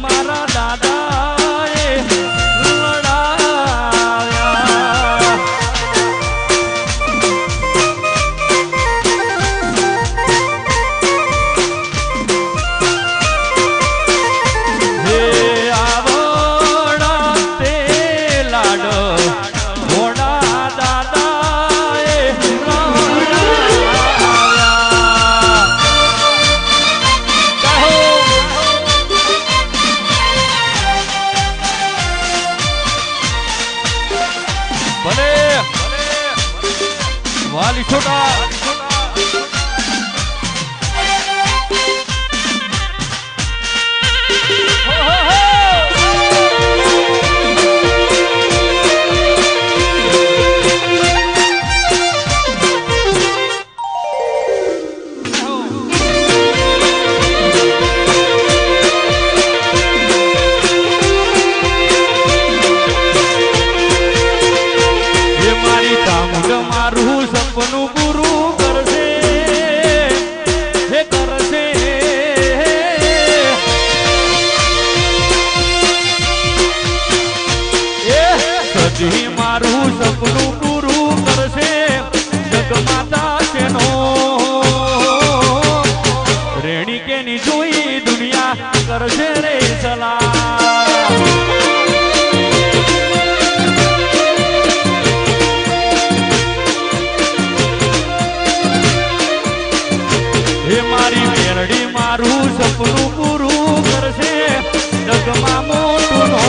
મારા દાદાએ વાલી છોટા મારું સપનું પૂરું કરશે હે કરશે સજી મારું સપનું પૂરું કરશે જગમાતા તેનો રેણી કે ની જોઈ દુનિયા કરશે રે સલામ હે મારી મેરડી મારું સપનું પૂરું કરશે જગમાં મોટું નો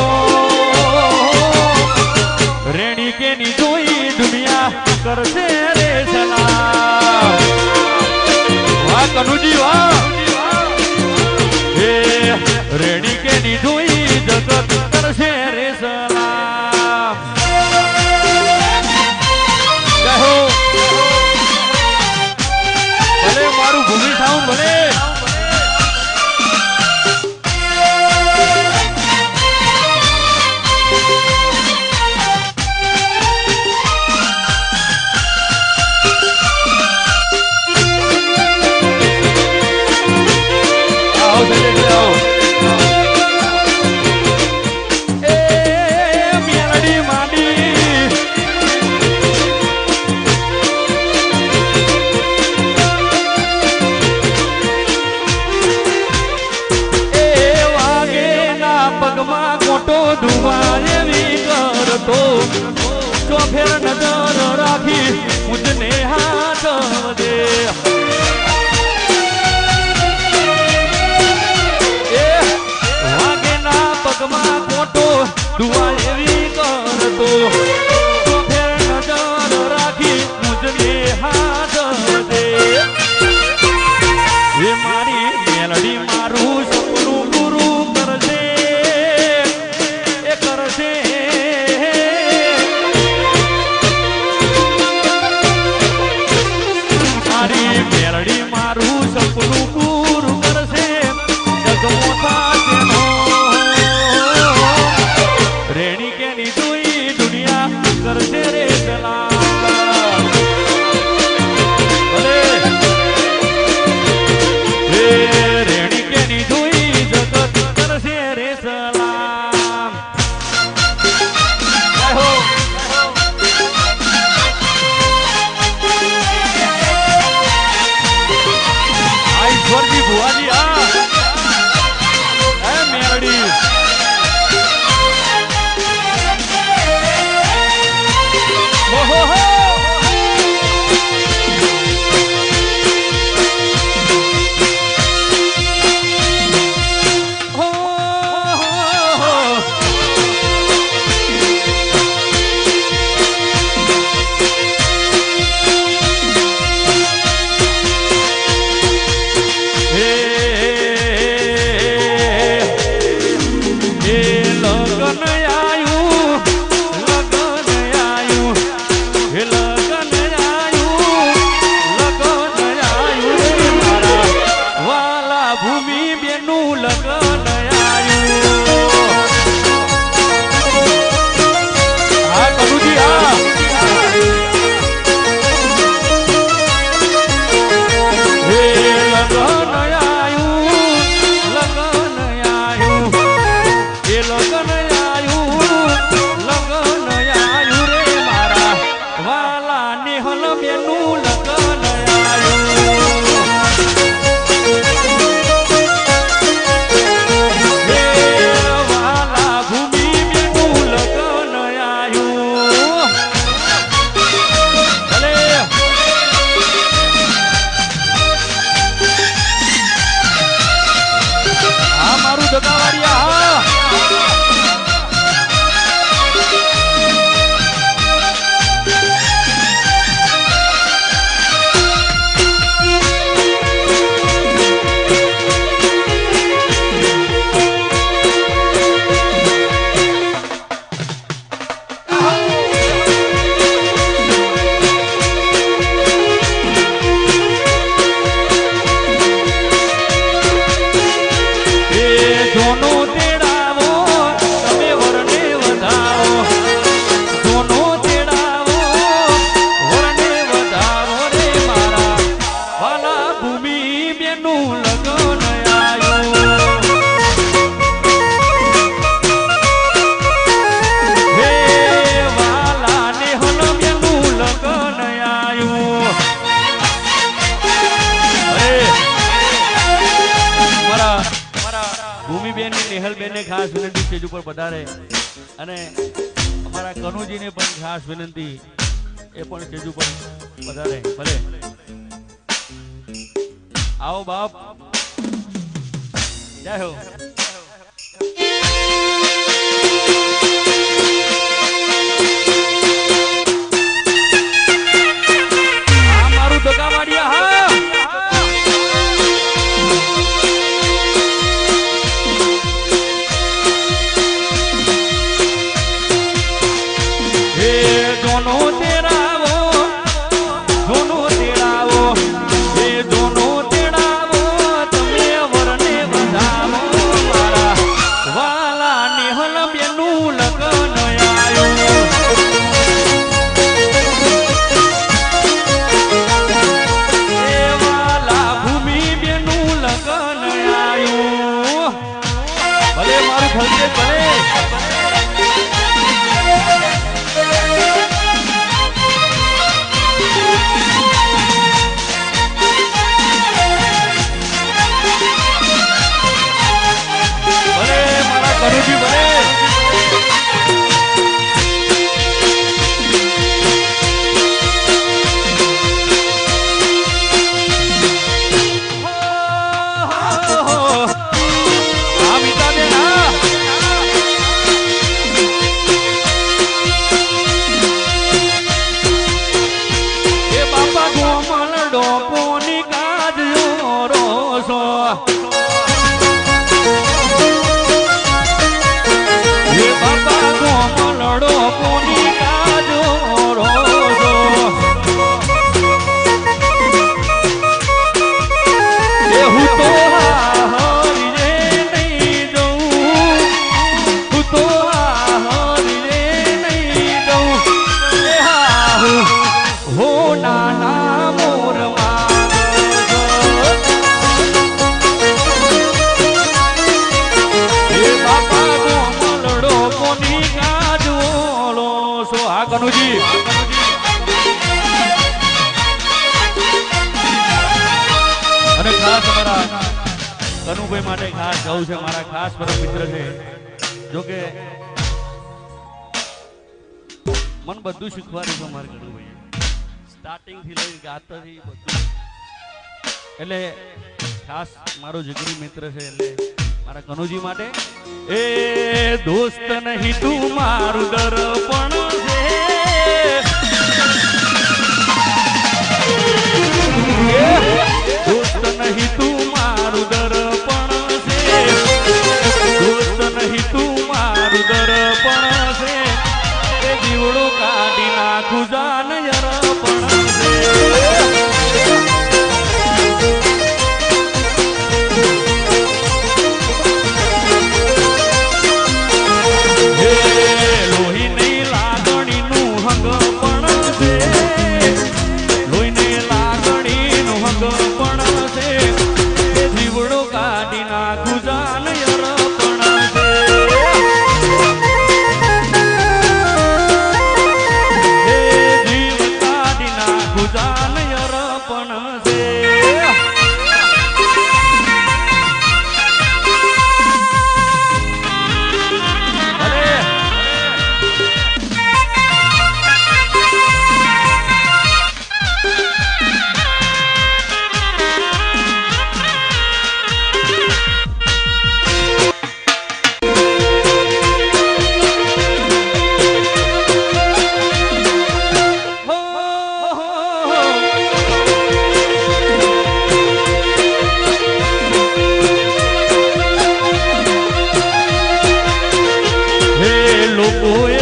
રેણી કે ની જોઈ દુનિયા કરશે રે સલામ વાહ કનુજી વાહ હે રેણી કે ની જોઈ જગત કરશે રે સલામ કહો ભલે મારું ભૂમિ થાઉં ભલે પગમાં મોટો દુવા એવી કરતો ચોફેર નજર રાખી મુજને હાથ દે વાગેના પગમાં મોટો દુવા એવી કરતો ચોફેર નજર રાખી મુજને હાથ દે એ મારી મેલડી મારું સપનું પૂરું કરશે મારી મેરડી મારું સપનું પૂરું કરશે જગમોતા તેનો રેણી કે ની જોઈ દુનિયા નેહલબેનને ખાસ વિનંતી સ્ટેજ ઉપર પધારે અને અમારા કનુજીને પણ ખાસ વિનંતી એ પણ સ્ટેજ ઉપર પધારે. ભલે આવો બાપ. જય હો. આ મારું દગાવાડિયા. હા કનુજી અને ખાસ અમારા કનુભાઈ માટે ખાસ ગાવું છે. મારા ખાસ પરમ મિત્ર છે. જોકે મન બધું શીખવાડ્યું છે મારા કનુભાઈ, સ્ટાર્ટિંગ થી લઈને ગાતાથી બધું. એટલે ખાસ મારો જીગરી મિત્ર છે. એટલે મારા કનુજી માટે એ દોસ્ત નહીં તું મારું દર્પણ છે, દોસ્ત નહીં તું મારું દર્પણ છે, દોસ્ત નહીં તું મારું દર્પણ છે, એ દીવડો કાઢી નાખું જાન યરપણ છે. લોકોએ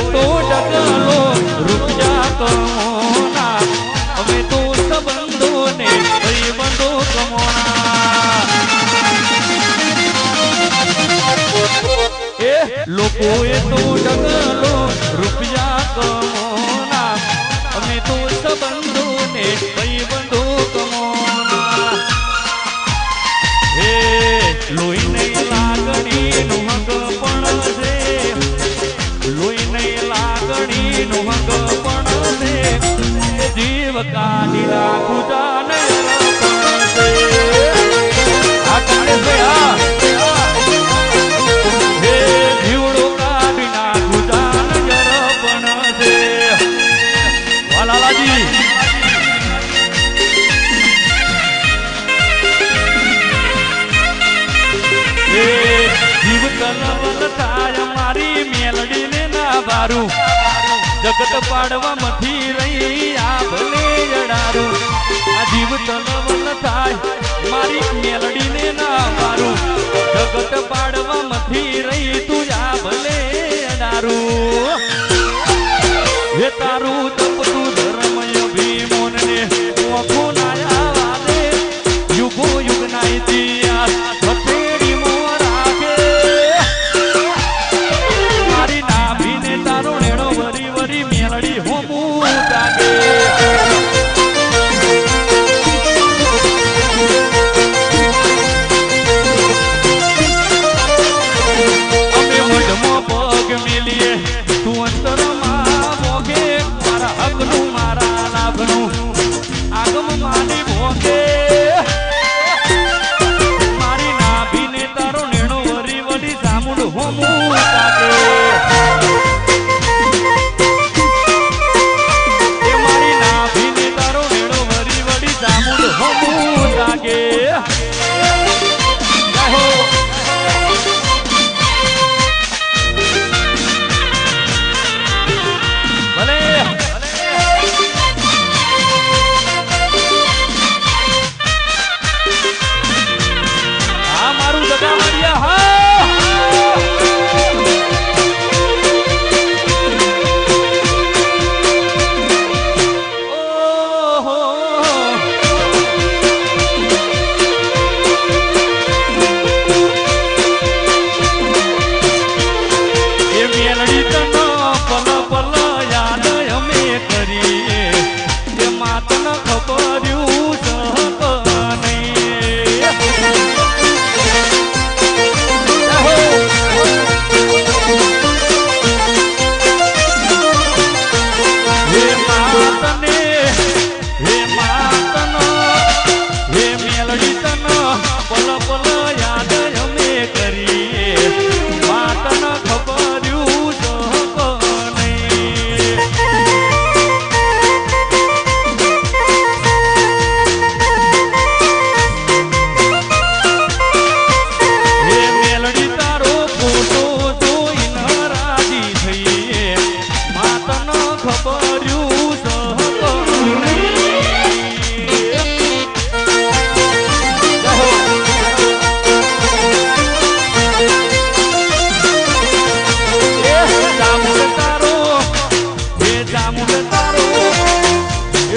તો ડગલો રૂપિયા કમોના, અમે તો સંબંધો ને ભાઈબંધો કમોના. હે લોહી નહીં લાગણી નું હક પણ છે, લોહી નહીં લાગણી નું હક પણ છે, જીવ કાઢી રાખું જાને પણ છે. આ કાણે છે. હા વન થાય મારી મેલડી ને ના બારું જગત પાડવા મથી રહી આ ભલે જડારું આ જીવ તલવન થાય મારી મેલડી ને ના બારું જગત પાડવા મથી રહી તું આ ભલે જડારું હે તારું તપતું ધર્મય ભીમોન ને ઓખો નાયા વાદે યુગો યુગ ના ઇતિહાસ હથેળી મોરા કે મારી નાભીને તારો નેણો વરી વરી મેલડી હોમું જાગે અમે મઢમાં પગ મેલીએ તું અંતરમાં મોગે મારા હકનું મારા લાભનું આગમ માની મોગે મારી નાભીને તારો નેણો વરી વરી સામુંડ હોમું જાગે એ મારી નાભીને તારો નેણો વરી વરી સામુંડ હોમું જાગે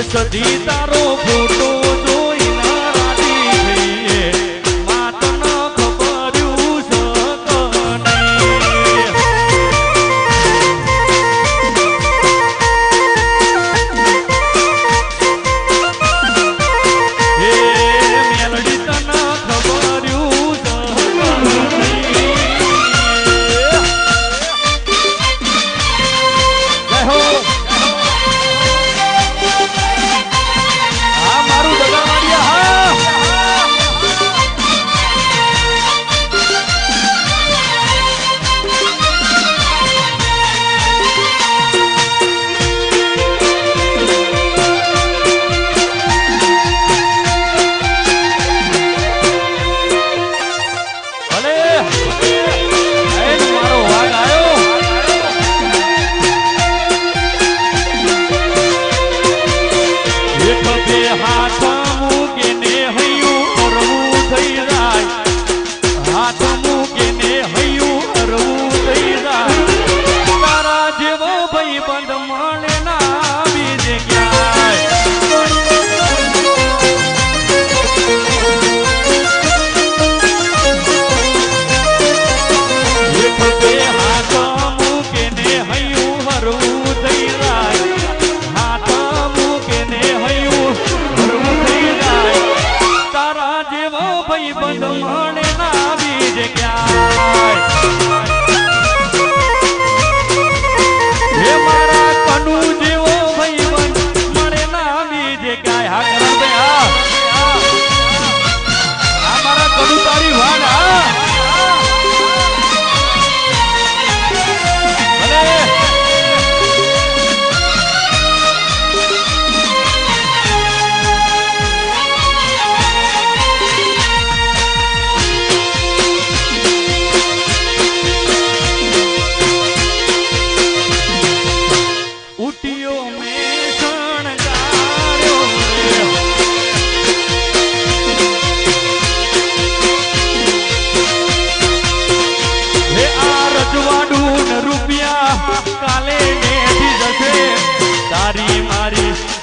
સદી તારો ફોટો જોઈ ના રાજી થઈએ માત ન ખબર્યું સક નહીં હે મેલડી તને ખબર્યું સક નહીં જય હો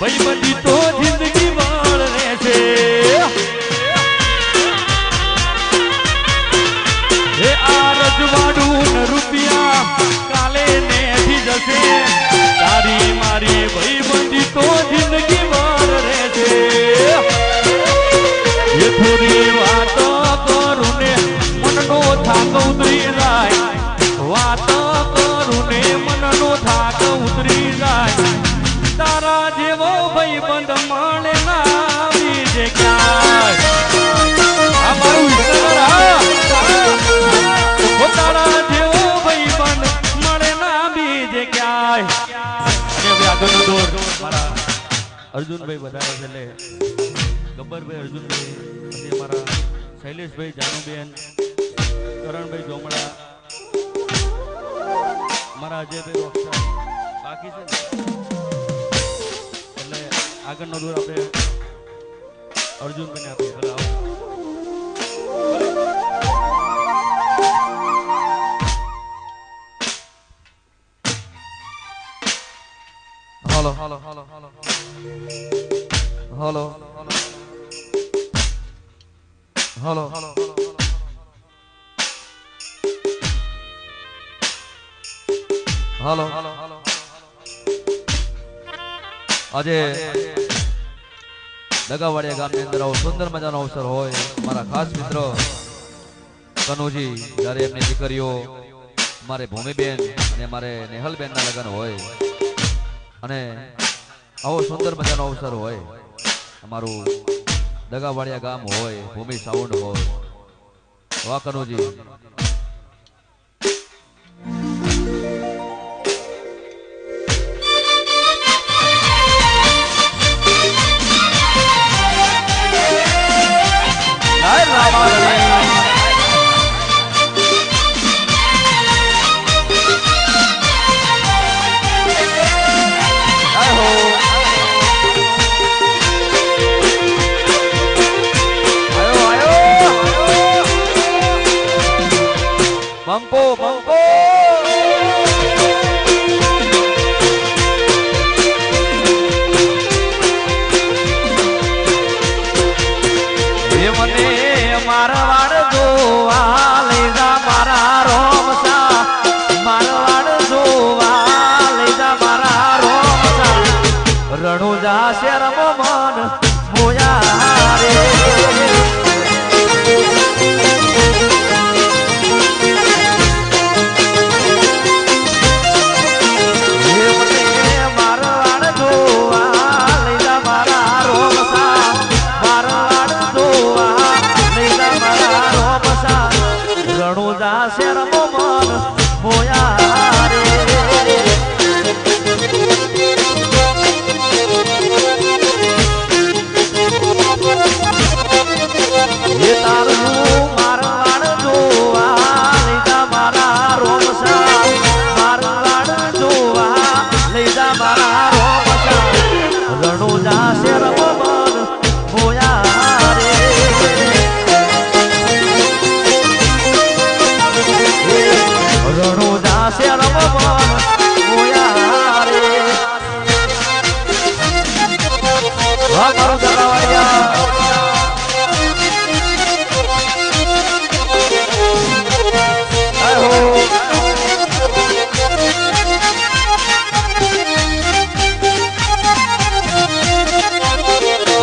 ભાઈબંધી તો જિંદગી ભર રહેશે એ આ રજવાડું ને રૂપિયા કાલે નેથી જશે તારી મારી ભાઈબંધી તો જિંદગી ભર રહેશે એ થોડી વાત કરું ને મનનો થાક ઉતરી જાય વાત કરું ને મનનો થાક ઉતરી જાય તારા જેવો ભાઈબંધ મળે ના બીજે ક્યાંય આ મારું તારા જેવો ભાઈબંધ મળે ના બીજે ક્યાંય અને આગળનો દોર મારા અર્જુનભાઈ વધારે છે એટલે ગબ્બરભાઈ અર્જુનભાઈ પછી અમારા શૈલેષભાઈ જાનુબેન કરણભાઈ જોમડા મારા અજયભાઈ રોક્ષા બાકી છે એટલે આગળનો દોર આપણે અર્જુનભાઈને આપીએ ભલે આવો હાલો હાલો હાલો હાલો હાલો હાલો હાલો હાલો હાલો આજે ડગાવાડિયા ગામની અંદર આવો સુંદર મજાનો અવસર હોય મારા ખાસ મિત્રો કનુજી જ્યારે એમની દીકરીઓ મારે ભૂમિબેન અને મારે નેહલબેનના લગ્ન હોય અને આવો સુંદર મજાનો અવસર હોય અમારું ડગાવાડિયા ગામ હોય ભૂમિ સાઉન્ડ હોય વાહ Kanuji Bangko, bangko. Ye mane marwad jowa leja mara romsa marwad jowa leja mara romsa ranuja syaram man moya re શેરમો મન હોયા રે એ તારું મારવાડ જોવા લઈજા મારા રોમસા મારવાડ જોવા લઈજા મારા રોમસા રણુજા શેરમો મન હોયા રે રણુજા શેરમ મન હોયા રે વાહ મારું ડગાવાડિયા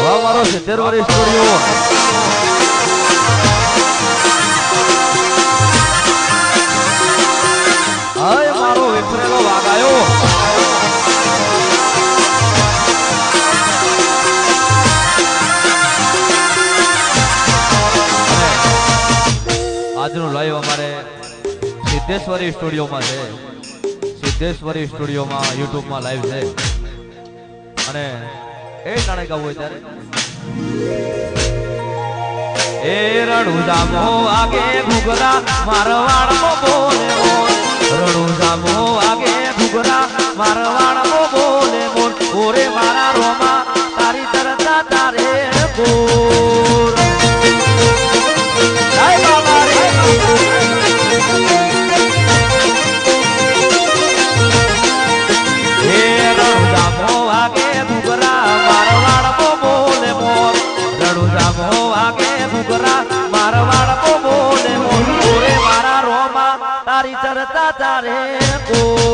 વાહ મારો 70 વર્ષ સ્ટુડિયો હાય મારો વિફરેલો વાગાયો આજનું લાઈવ અમારે સિદ્ધેશ્વરી સ્ટુડિયોમાં છે સિદ્ધેશ્વરી સ્ટુડિયોમાં યુટ્યુબમાં લાઈવ છે અને એ ટાણે ગાવું હોય ત્યારે એ રણુજામો આગે ઘુઘરા મારવાડમાં બોલે રણુજામો આગે ઘુઘરા મારવાડમાં બોલે મોર ઓરે મારા રોમા તારી તરતા તારે બોર જય બાબા રે હે રણુજામો આગે ઘુઘરા જાતા રે કોલ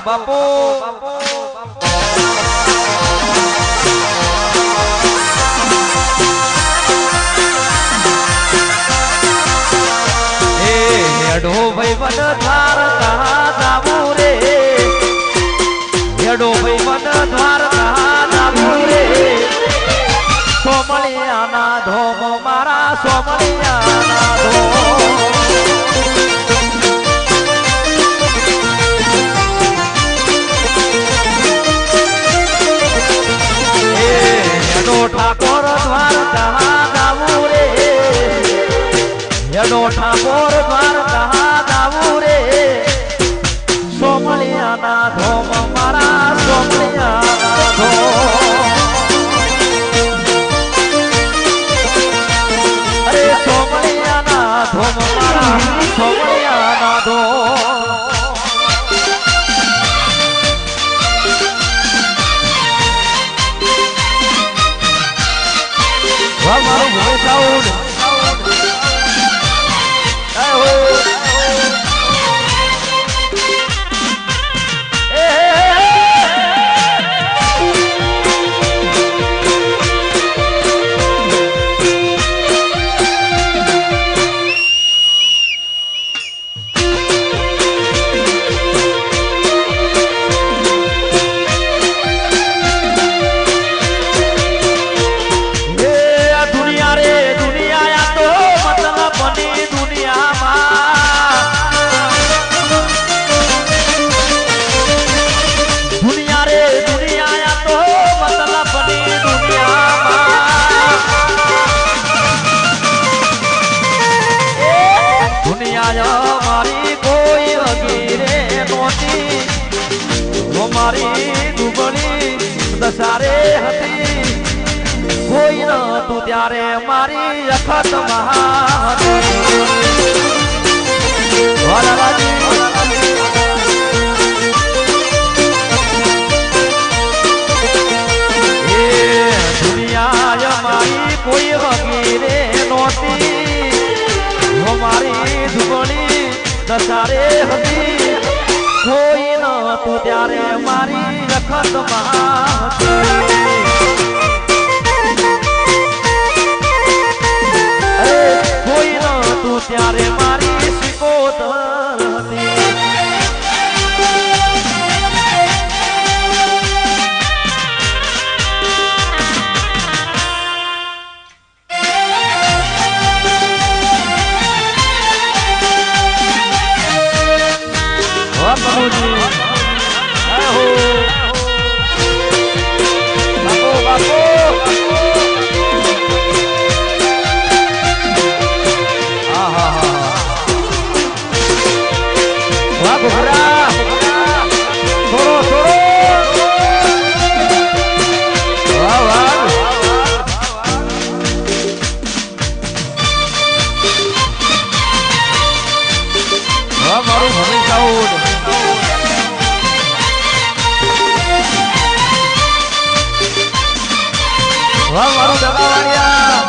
બાપુ હેડો ભાઈ વન દ્વાર કહા જાવું રે હેડો ભાઈ વન દ્વાર કહા જાવું રે સોમલિયાના ધોમ મારા સોમલિયાના ધોમ ઠાકોર દ્વાર કહા જાવું રે હેડો ઠાકોર દ્વાર કહા જાવું રે સોમલિયાના ધોમ મારા સોમલિયાના ધોમ અરે સોમલિયાના ધોમ મારા સોમલિયાના ધોમ મારું ભૂલ સાઉન્ડ મારી કોઈ વગીરે નોતી મારી દુબળી દસારે હતી કોઈ નતું ત્યારે મારી અખત મહા દુનિયા મારી કોઈ વગીરે નોતી મારી દુબળી દસારે હતી કોઈ નતું ત્યારે મારી રખત કોઈ નતું ત્યારે મારી સિકોતર હતી બાપુ દગાવાડિયા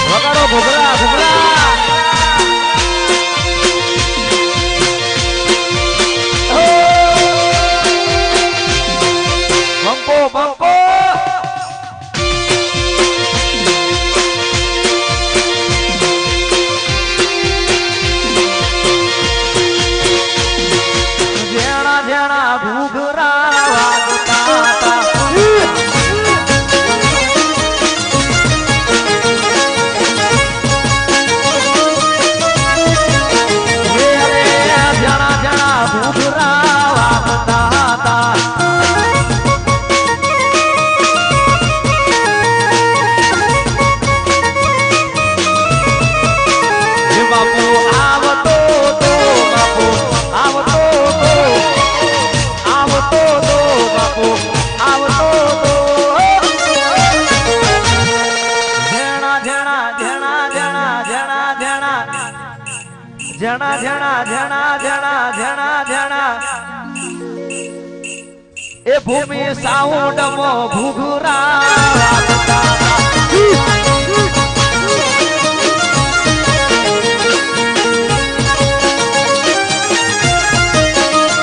વગાડો ઘૂઘરા ઘૂઘરા બંકો બંકો જેણા જેણા ઘૂઘરા વાગતા હતા જણા જણા જણા જણા જણા જણા એ ભૂમિ સાઉન્ડ મો ઘૂઘરા વાગતા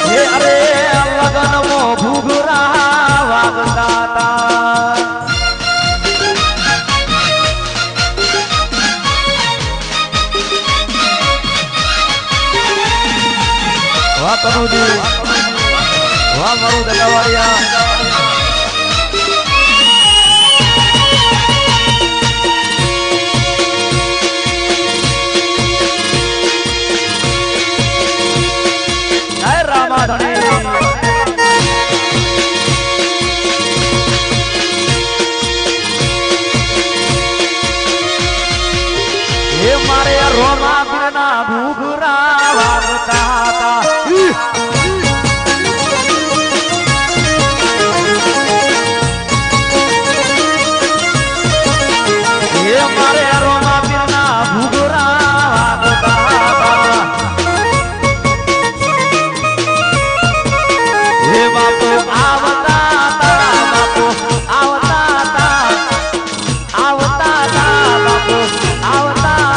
હે અરે લગન મો ઘૂઘરા વાગતા વાહ કનુજી વાહ મારું દગાવાડિયા જય રામાધણી હે મારે રોમાગુના ઘૂઘરા વાગતા હતા હે મારે રોમાગુના ઘૂઘરા વાગતા હતા હે બાપુ આવતા હતા બાપુ આવતા હતા આવતા હતા બાપુ આવતા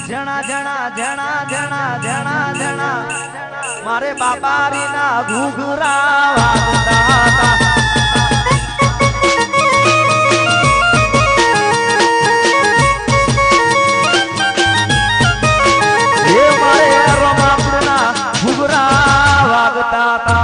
જણા જણા જણા જણા જણા મારે બાબારી ના ઘૂઘરા વાગતા હતા હે મારે રોમાપુર ના ઘૂઘરા વાગતા હતા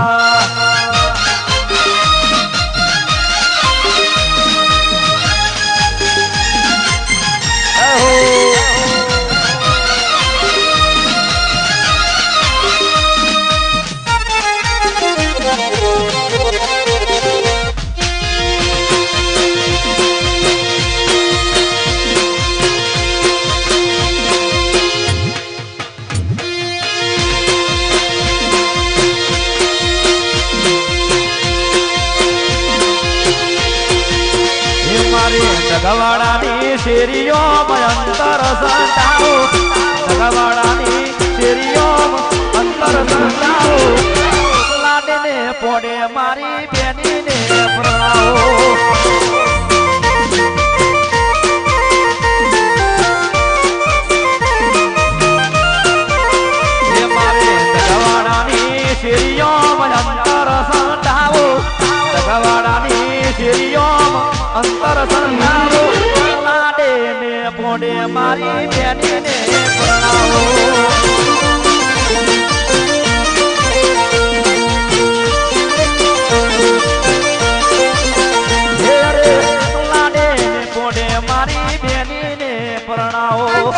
દગાવાડાની શેરીઓ અંતર સંતાવો દગાવાડાની શેરીઓ અંતર સંતાવો લાડીને પોડે મારી બેનીને પ્રણાવો હે મારે દગાવાડાની શેરીઓ અંતર સંતાવો દગાવાડાની શેરીઓ અંતર સંધારો લાડે ને પોડે મારી બેનીને પ્રણાવો હે રે લાડે ને પોડે મારી બેનીને પ્રણાવો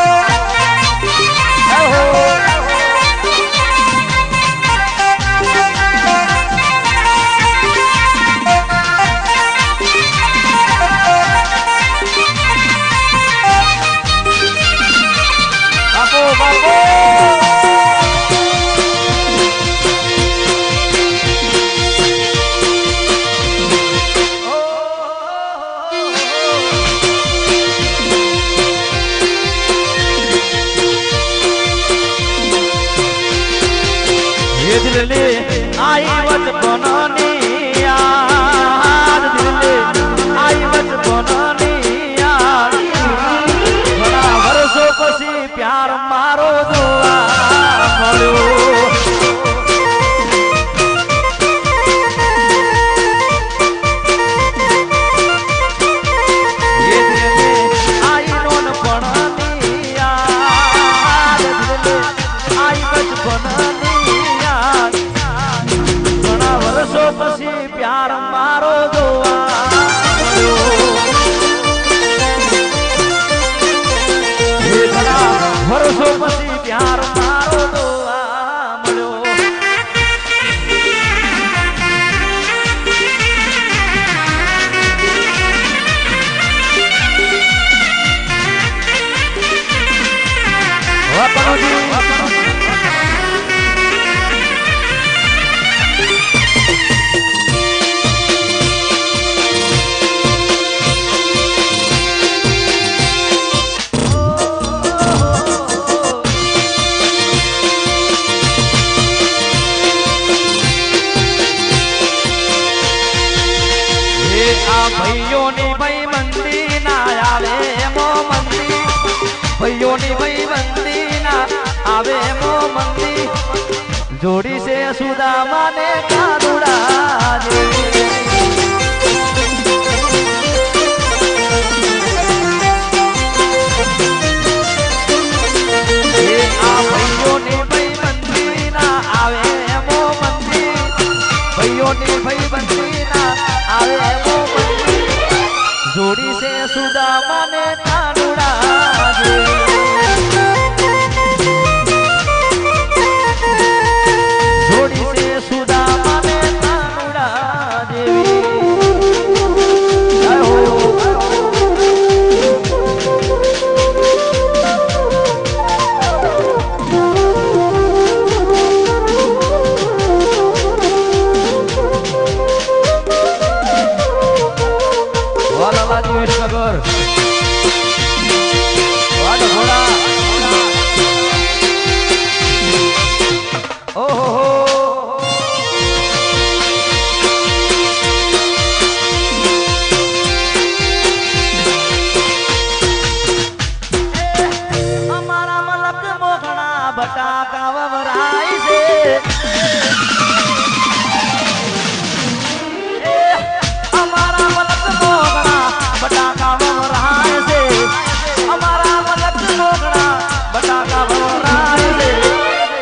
દિલે આઈ વચપનની યાદ દિલે આઈ વચપનની યાદ ઘણા વર્ષો પછી પ્યાર મારો જોવા મળ્યો પછી પ્યાર મારો જોવા વર્ષો પછી પ્યાર મારો જોવા મળ્યો ભાઈઓની ભાઈ મંદી ના આવે મો મંદી ભાઈઓની ભાઈ મંદી ના આવે મો મંદી જોડી છે સુદામા ને કારુડા જેવી આ ભાઈઓની ભાઈ મંદી ના આવે મો મંદી ભાઈઓની ભાઈ મંદી ના આવે મો જોડી છે સુદામા ને કાનુડા જોડી છે સુદામા ને કાનુડા દેવી બટાકા વવરાય છે અમારા મલક મોગણા બટાકા વવરાય છે અમારા મલક મોગણા બટાકા વવરાય છે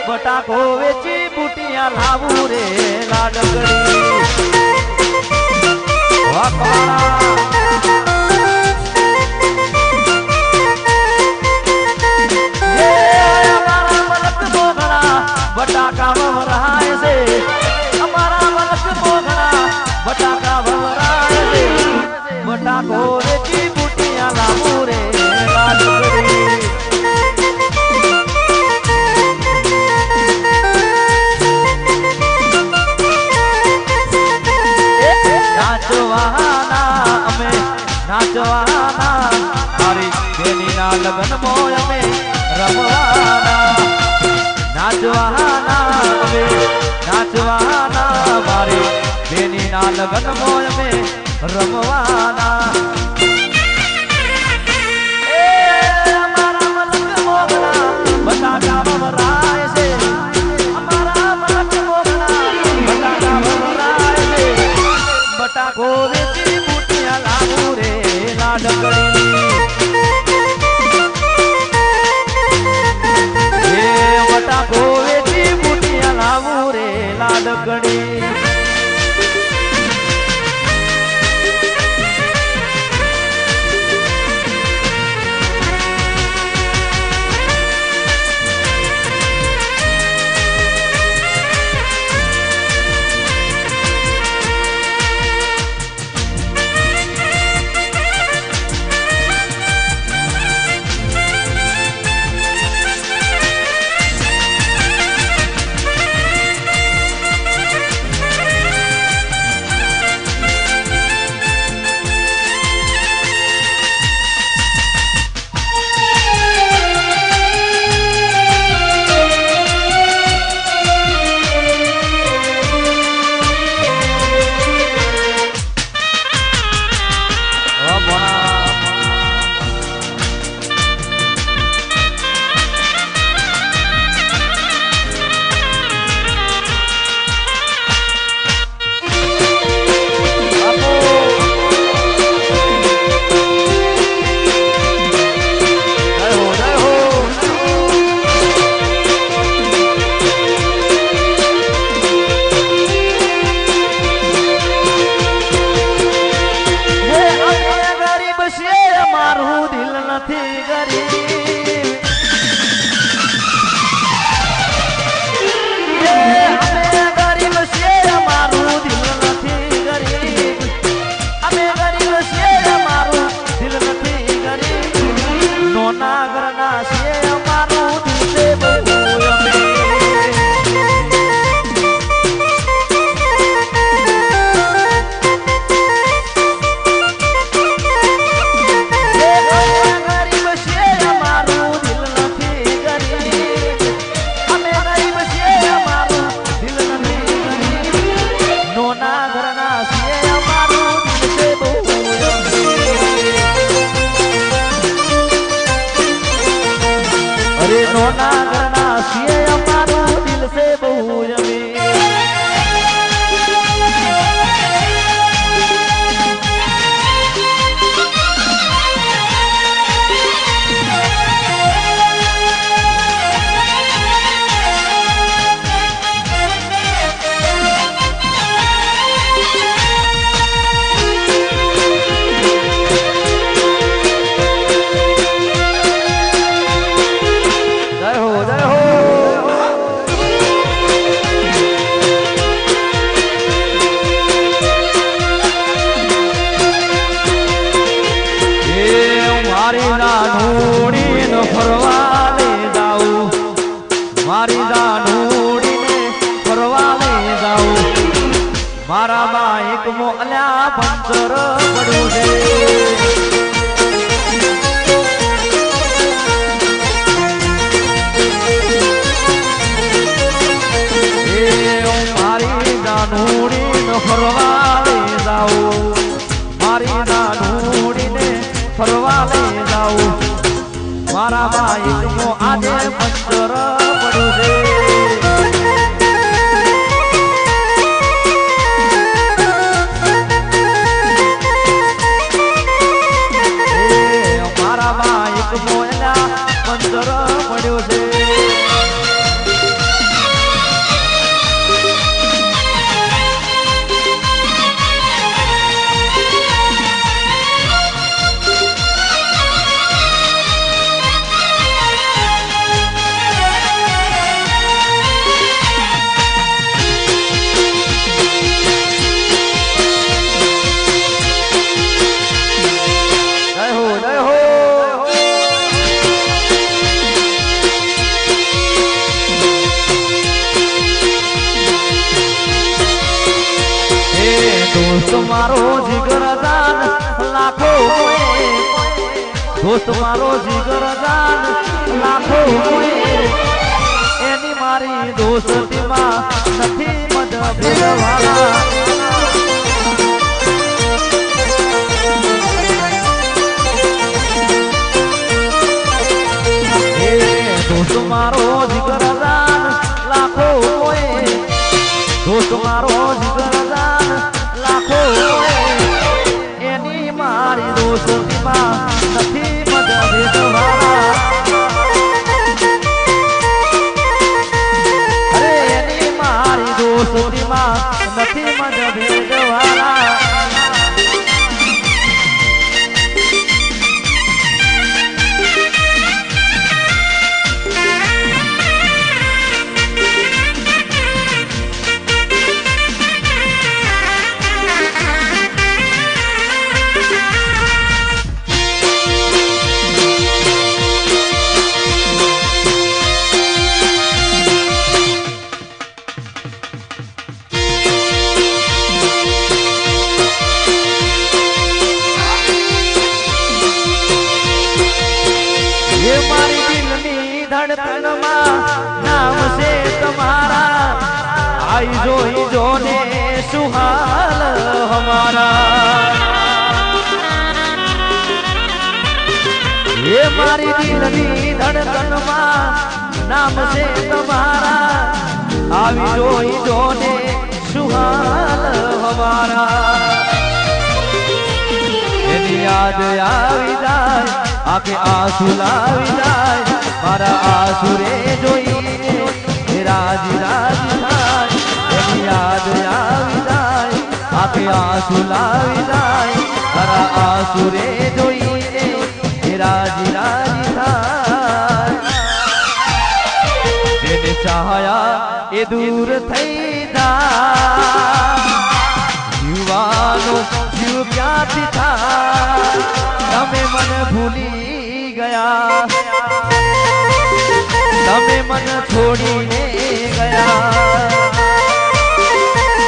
બટાકો વેચી બુટિયા લાવું રે લાડકડી વાકવાળા બટાકા વવરાય છે અમારા મલક મોગણા બટાકા વવરાય છે બટાકો વેચી બુટિયા લાવું રે લાડકડી નાચવાના અમે નાચવાના મારી બેનીના લગ્ન મોય અમે રમવાના નાચવાના અમે નાચવાના મારી બેનીના લગ્ન મોય અમે રમવાના અમારા મલક મોગણા બટાકા વવરાય છે અમારા મલક મોગણા બટાકા વવરાય છે બટાકો વેચી બુટિયા લાવું રે લાડકડી બટાકો વેચી બુટિયા લાવું રે લાડકડી મારા બાઈક મો અલ્યા પંચર પડ્યું છે મારી નાનુડી ને ફરવા લઈ જાઉં મારી નાનુડી ને ફરવા લઈ જાઉં મારા બાઈક મો આજે પંચર પડ્યું છે મારો જીગર જાન લાખો દોસ્ત મારો જીગર જાન લાખો એની મારી દોસ્તીમાં નથી મતભેદવાળા દોસ્ત મારો જીગર જાન લાખો દોસ્ત મારો જીગર જાન લાખો એની મારી દોસ્તીમાં નથી મતભેદવાળા અરે એની મારી દોસ્તીમાં નથી મતભેદવાળા नाम से तुम्हारा आई जोई जोने सुहाल हमारा ये मारी दिलनी धड़कन नाम से तुम्हारा आई जोई जोने सुहाल हमारा याद आई जाए आके आंसू लावी जाए मारा आसुरे जोईने राजी राजी थाय एनी याद आवी जाय आके आंसू लावी जाय मारा आसुरे जोईने राजी राजी थाय जेने चाहया ए दूर थई जाय जीवानो जीव क्यांथी थाय तमे मन भूली गया तमे मन छोड़ीने गया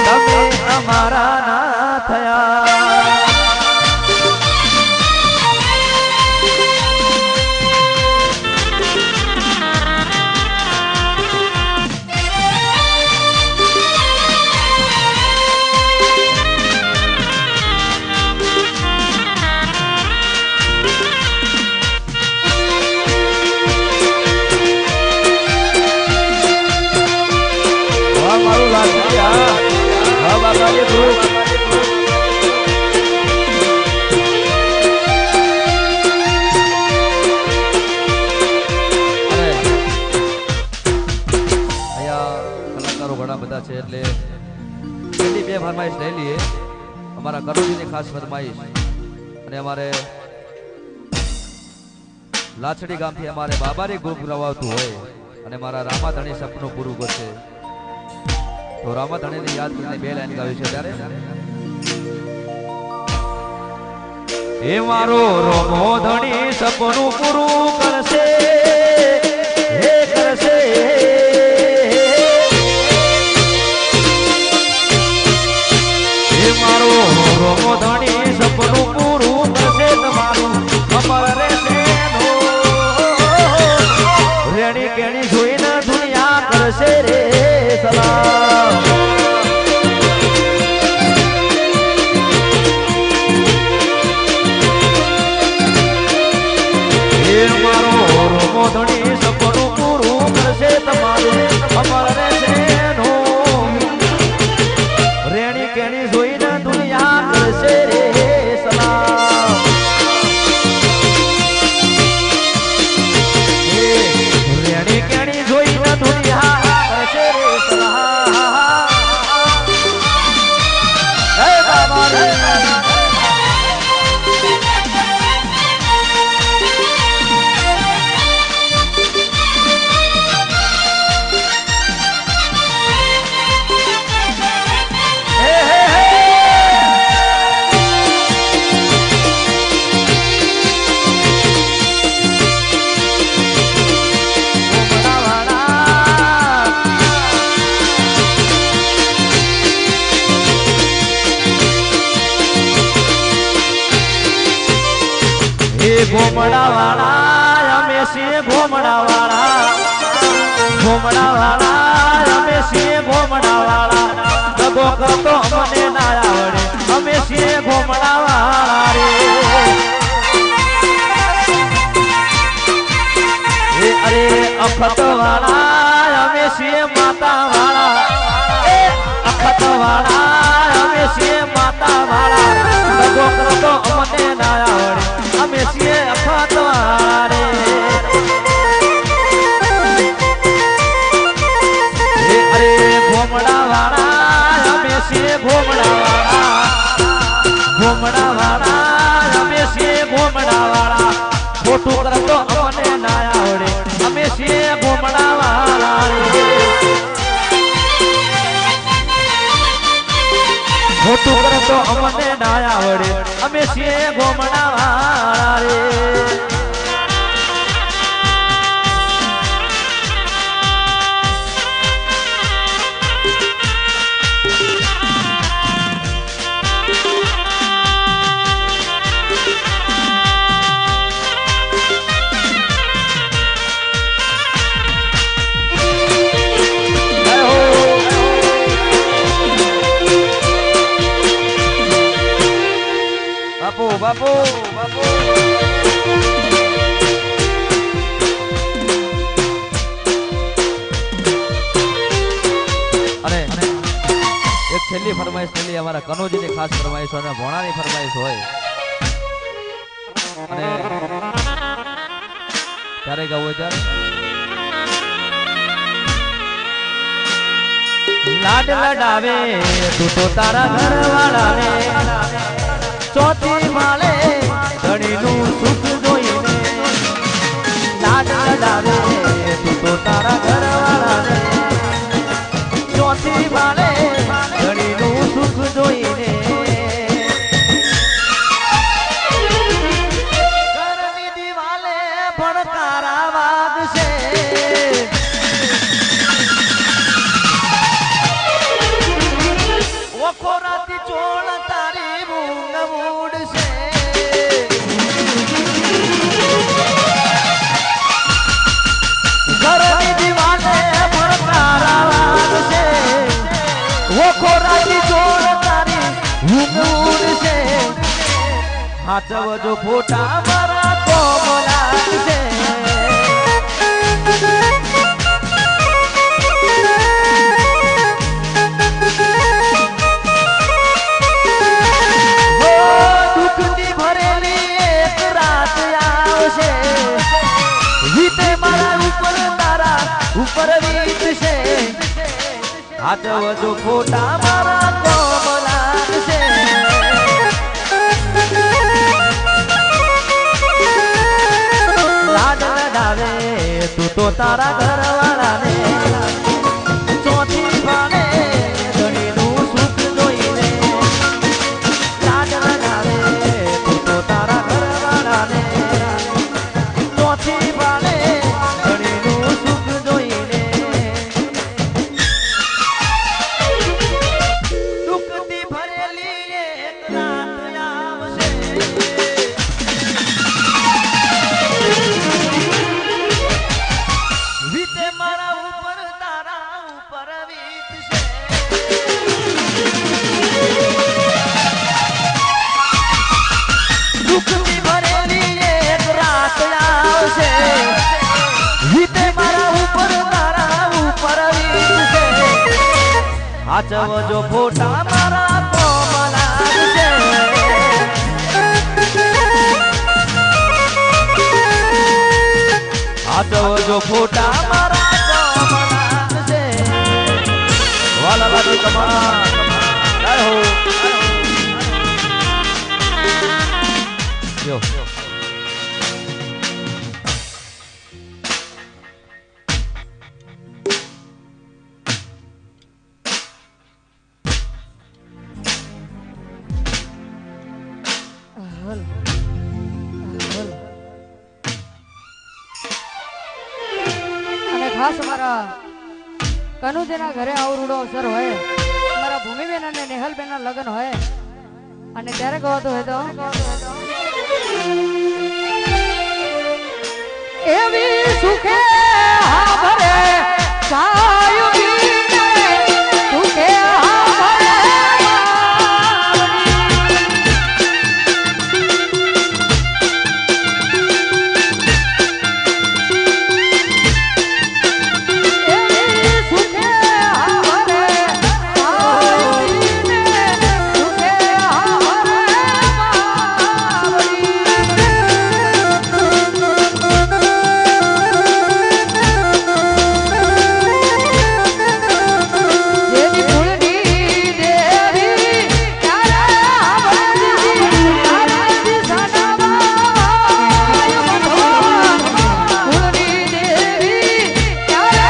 तमे अमारा ना थया फरमाइश ले लिए हमारा करोजी ने खास फरमाइश અને અમારે લાછડી ગામથી અમારે બાબારી ગ્રુપ રવાતું હોય અને મારા રામાધણી સપનું પૂરું કરશે તો રામાધણીને યાદ કરીને બે લાઈન ગાવી છે ત્યારે એ મારો રામાધણી સપનું પૂરું કરશે હે કરશે ઘોમડા વાળા અમે છીએ ઘોમડા વાળા ઘોમડા વાળા અમે છીએ ઘોમડા વાળા દગો કરતો અમને ના આવડે અમે છીએ ઘોમડા વાળા રે અરે અખત વાળા અમે છીએ માતા વાળા અખત વાળા અમે છીએ માતા વાળા દગો કરતો અમને ના આવડે અમે છીએ અખત વાળા રે અરે ઘોમડા વાળા અમે છીએ ઘોમડા વાળા ઘોમડા વાળા અમે છીએ ઘોમડા વાળા ખોટું કરતો અમને ના આવડે અમે છીએ ઘોમડા વાળા રે ખોટું કરતો અમને ના આવડે અમે છીએ ઘોમડા વાળા રે બાપુ બાપુ અરે એક છેલ્લી ફરમાઈશ છેલ્લી અમારા કનોજીની ખાસ ફરમાઈશ અને ભોણાની ફરમાઈશ હોય અને ત્યારે ગાવું હોય ત્યારે લાડ લડાવે તું તો તારા ઘરવાળાને ચોથી માળે ધણીનું સુખ જોઈને લાડ લડાવે તું તો તારા ઘરવાળાને ચોથી માળે ધણીનું સુખ જોઈને ઘરની દિવાલે ભણકારા વાગશે ઓખો રાતી ચોળ તારી મૂંગ મૂડશે ઘરની દિવાલે ભણકારા વાગશે ઓખો રાતી ચોળ તારી મૂંગ મૂડશે હાચવજો ફોટા મારા કોમ લાગશે ઉપર વીતશે હાચવજો ફોટા મારા કોમ લાગશે લાડ લડાવે તું તો તારા ઘરવાળાને ચોથી ભાણે ધણીનું સુખ જોઈને લાડ લડાવે તું તો તારા ઘરવાળાને ચોથી ભાણે ધણીનું સુખ જોઈને દુઃખથી ભરેલી એક રાત આવશે વીતે મારા ઉપર તારા ઉપર વીતશે દુઃખથી ભરેલી એક રાત આવશે વીતે મારા ઉપર તારા ઉપર વીતશે હાચવજો ફોટા મારા કોમ લાગશે હાચવજો ફોટા મારા કોમ લાગશે વાલા લાગી કમા જય હો યો અને ખાસ અમારા કનુજીના ઘરે આવરૂડો અવસર હોય અમારા ભૂમિબેન અને નેહલબેન ના લગ્ન હોય અને ત્યારે ગવાતો હોય તો એવી સુખે હા ભરે સાયુજીને સુખે હા ભરે એવી સુખે હા ભરે સાયુજીને સુખે હા જેની કુળની દેવી ત્યારે આવતી કુળની દેવી ત્યારે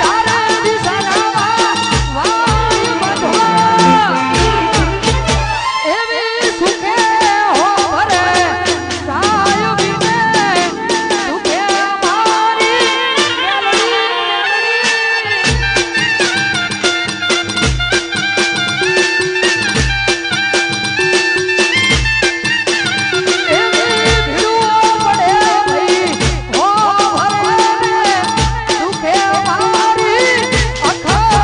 તારા દિશાનામાં વાય બંધવા એવી સુખે હો ભરે સાયુજીને સુખે મારી એવી ભીડુઓ પડે ભઈ હો ભરે સુખે મારી અખતમાં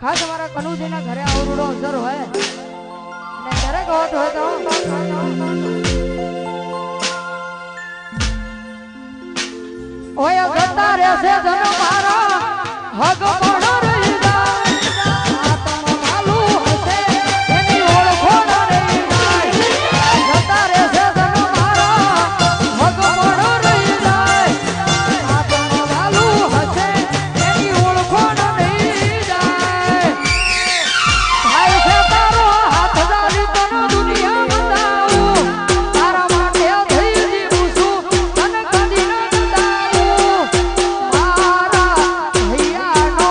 ખાસ અમારા કનુજીના ઘરે આવરૂડો અવસર હોય અને દરેક હોત હોય તો ઓય ગતા રહેશે જન મારા હગ પડો રહી જાય આત્મ માલું હશે એની ઓળખો ન રહી જાય ગતા રહેશે જન મારા હગ પડો રહી જાય આત્મ માલું હશે એની ઓળખો ન રહી જાય ભાઈ છે તારો હાથ જાલી તને દુનિયા બતાવું તારા માટે થઈ જીવું છું તને કદી ન બતાવું મારા ભૈયાનો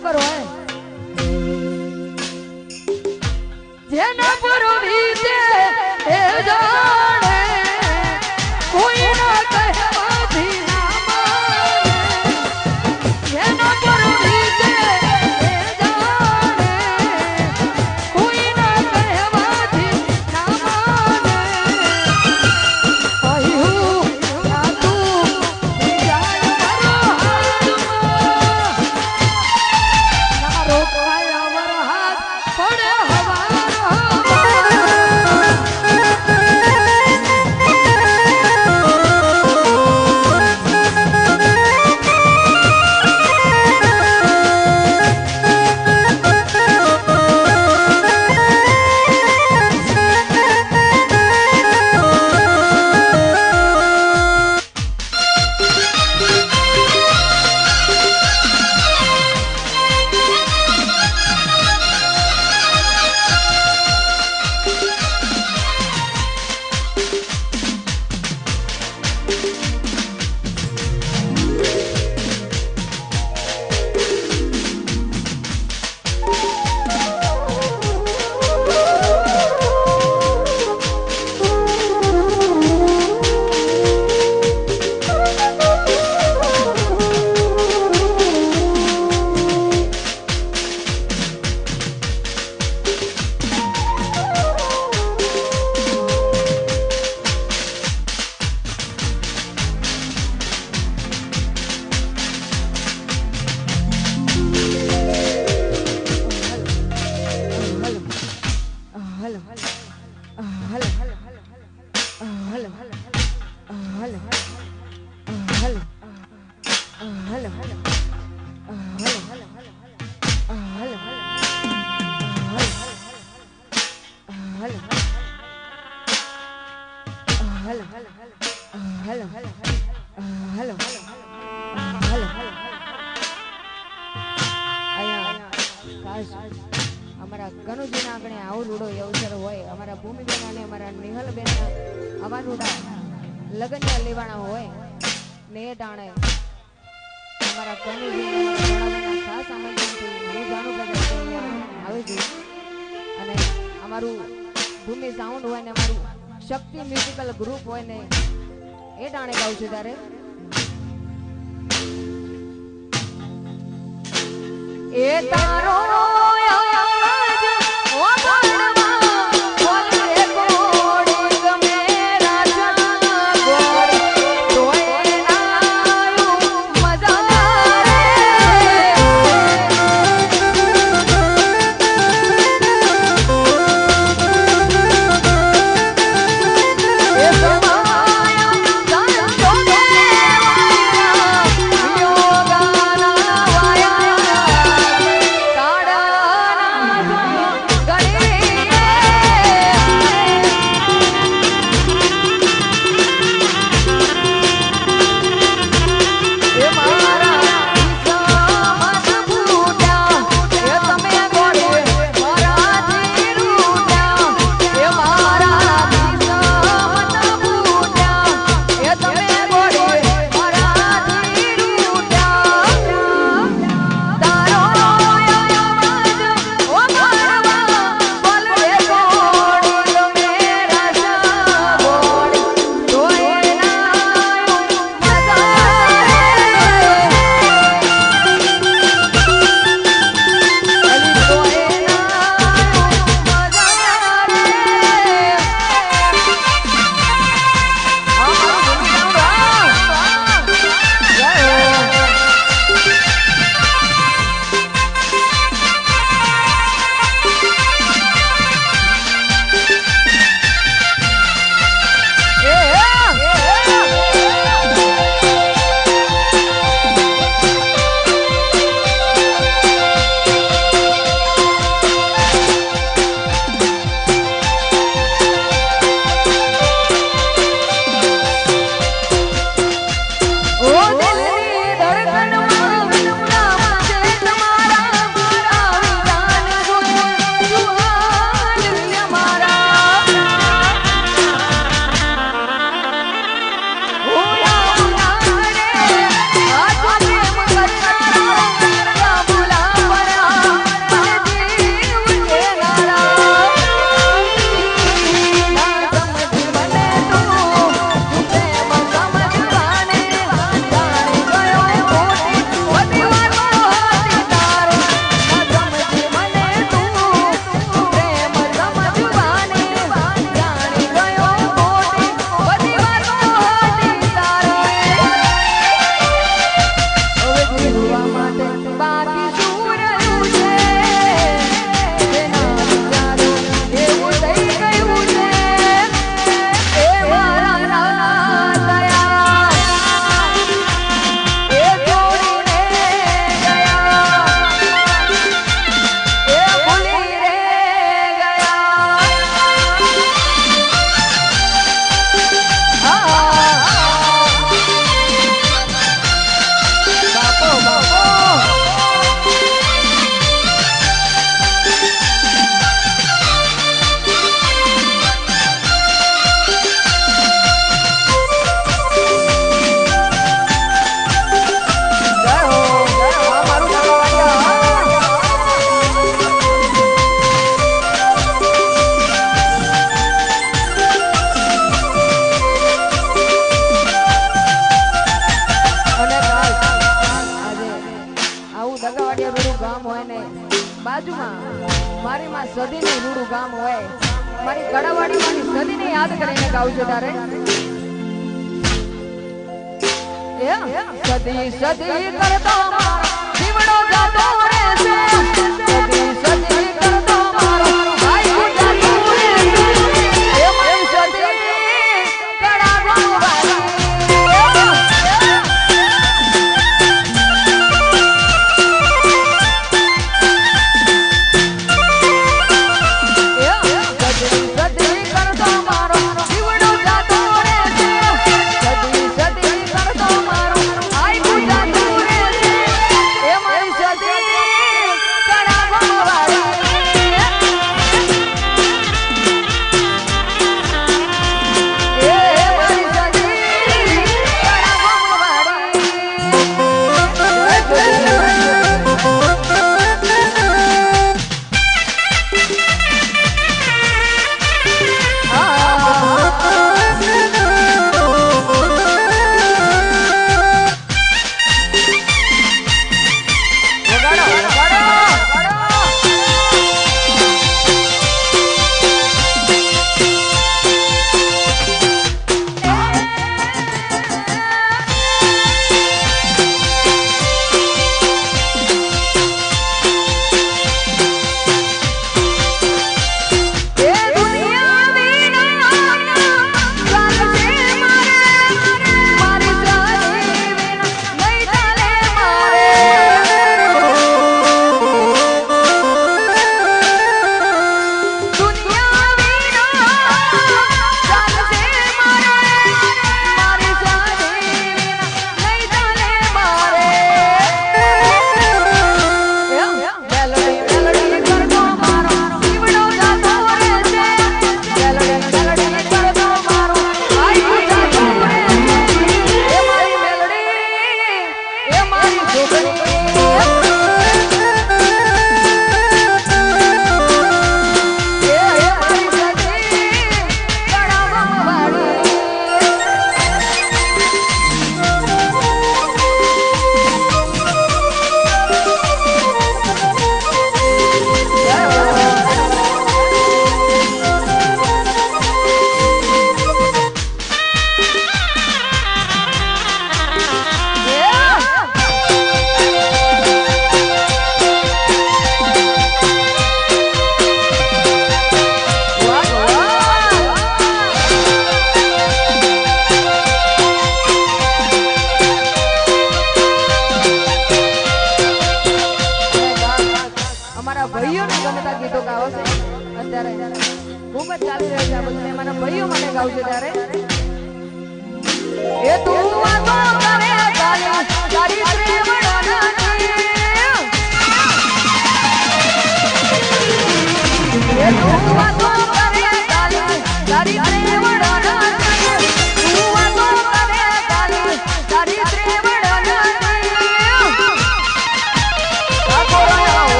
ખબર હોય જેના પર વીતે એ જાણે કોઈ ના કહેવાથી ના માને જેના પર વીતે એ જાણે કોઈ ના કહેવાથી ના માને કહ્યું જાતું જાય મારો હાથમાં મારો કાયાવર હાથ પડે અમારા કનુજીના આંગણે આવું રૂડો અવસર હોય અમારા ભૂમિબેન અને અમારા નિહલબેન આવા રૂડા લગ્ન લેવાના હોય ને એ ટાણે અમારા કનુજી ખાસ આમંત્રણથી હું જાણું કે અહીંયા આવે છે અને અમારું ભૂમિ સાઉન્ડ હોય ને અમારું શક્તિ મ્યુઝિકલ ગ્રુપ હોય ને એ ટાણે ગાઉં છું ત્યારે એ તારો કાળ રૂડું ગામ હોય ને બાજુમાં મારી માં સદીનું રૂડું ગામ હોય મારી કડાવાડી મારી સદીને યાદ કરીને ગાઉં છું તારે સદી સદી કરતો મારો જીવડો જાતો રહેશે સદી સદી કરતો મારો ભાઈ જાતો રહેશે એ મારી સદી કડા ગોવાળી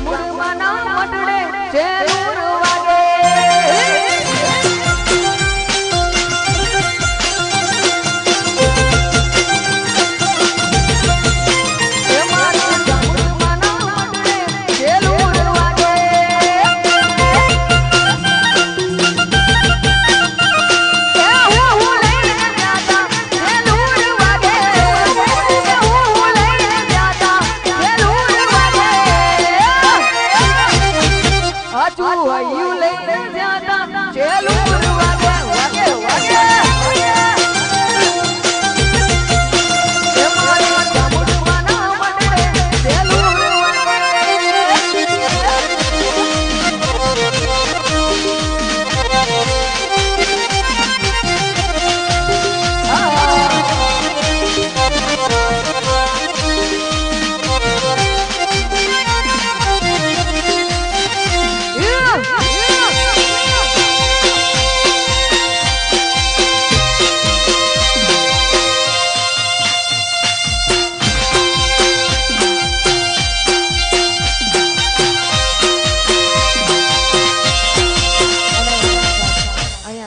જામુડમાના મટડે ચેલુર વાગે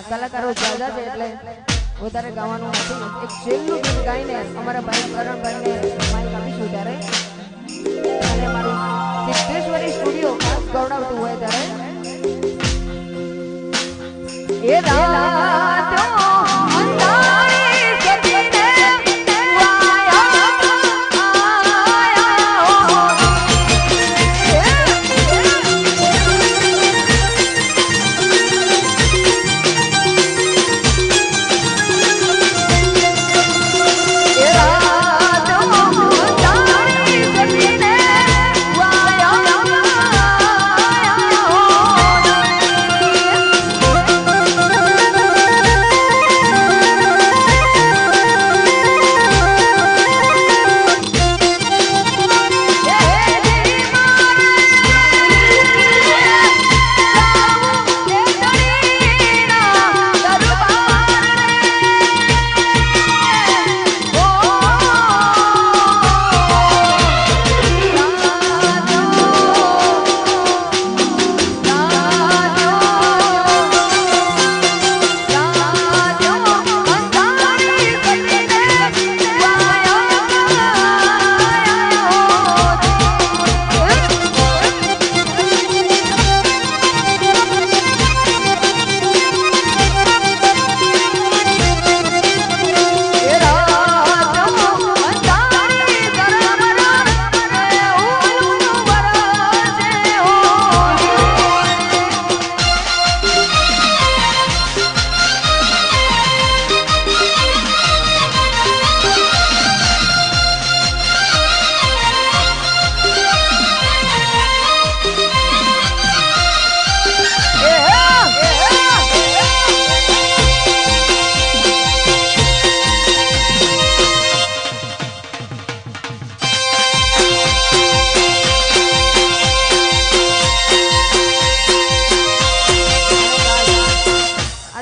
કલાકારો જ્યાદા છે એટલે વધારે ગાવાનું નથી એક છેલ્લું ગીત ગાઈને અમારા ભાઈ કરણભાઈને માઇક આપીશું ત્યારે અને મારું સિદ્ધેશ્વરી સ્ટુડિયો ખાસ ગૌરવતું હોય ત્યારે એ રાતો અંધારી સતીને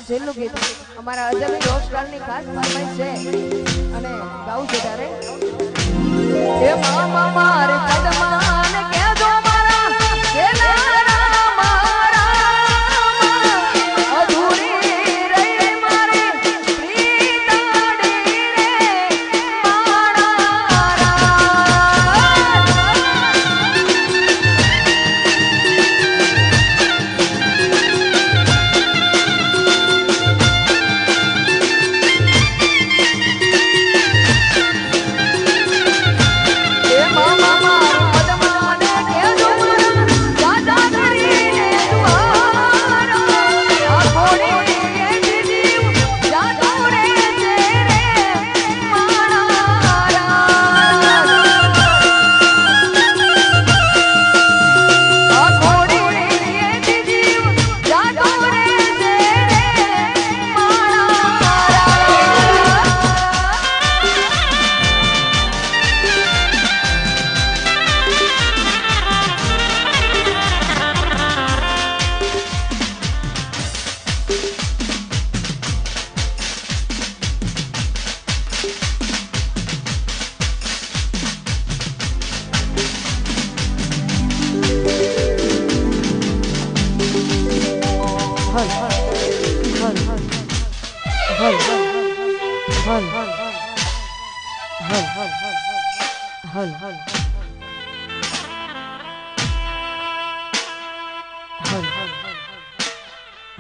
છેલ્લું ગીત અમારા અજય રોસ્ટારની ખાસ ફરમાઈશ છે અને ગાઉં છે ત્યારે એ મામા મારે કદમાને કેજો મારા કેનારા મારા અધૂરી રહી મારી પ્રીતાડી રે મારા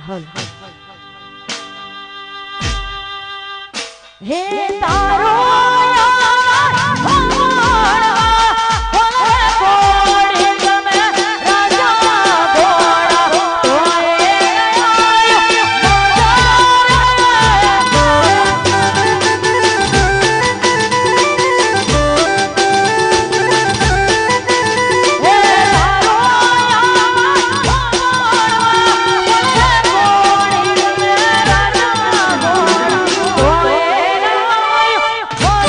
હલ હે તારો Oh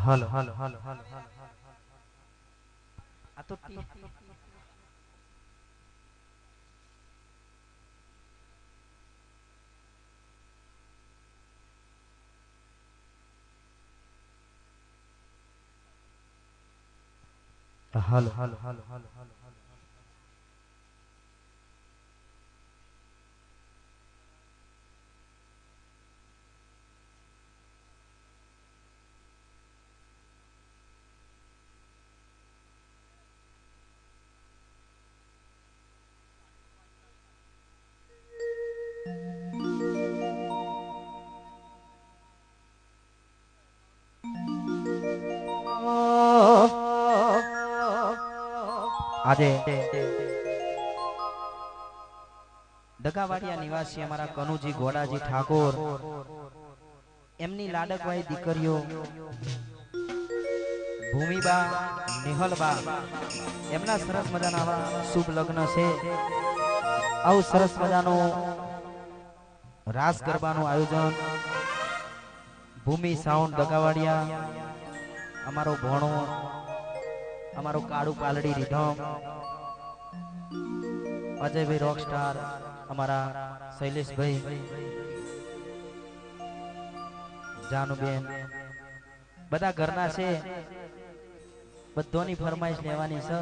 હાલ હાલ આ તો આજે દગાવાડિયા નિવાસી અમારા કનુજી ગોડાજી ઠાકોર એમની લાડકવાઈ દીકરીઓ ભૂમિબા નિહલબા એમના સરસ મજાના આવા શુભ લગ્ન છે. આવું સરસ મજાનું રાસ ગરબાનું આયોજન ભૂમિ સાઉન્ડ દગાવાડિયા અમારો ભણો અમારો કાળુ પાલડી રીધમ અજયભાઈ રોકસ્ટાર અમારા શૈલેષભાઈ જાનુબેન બધા ઘરના છે. બધાની ફરમાઈશ લેવાની છે.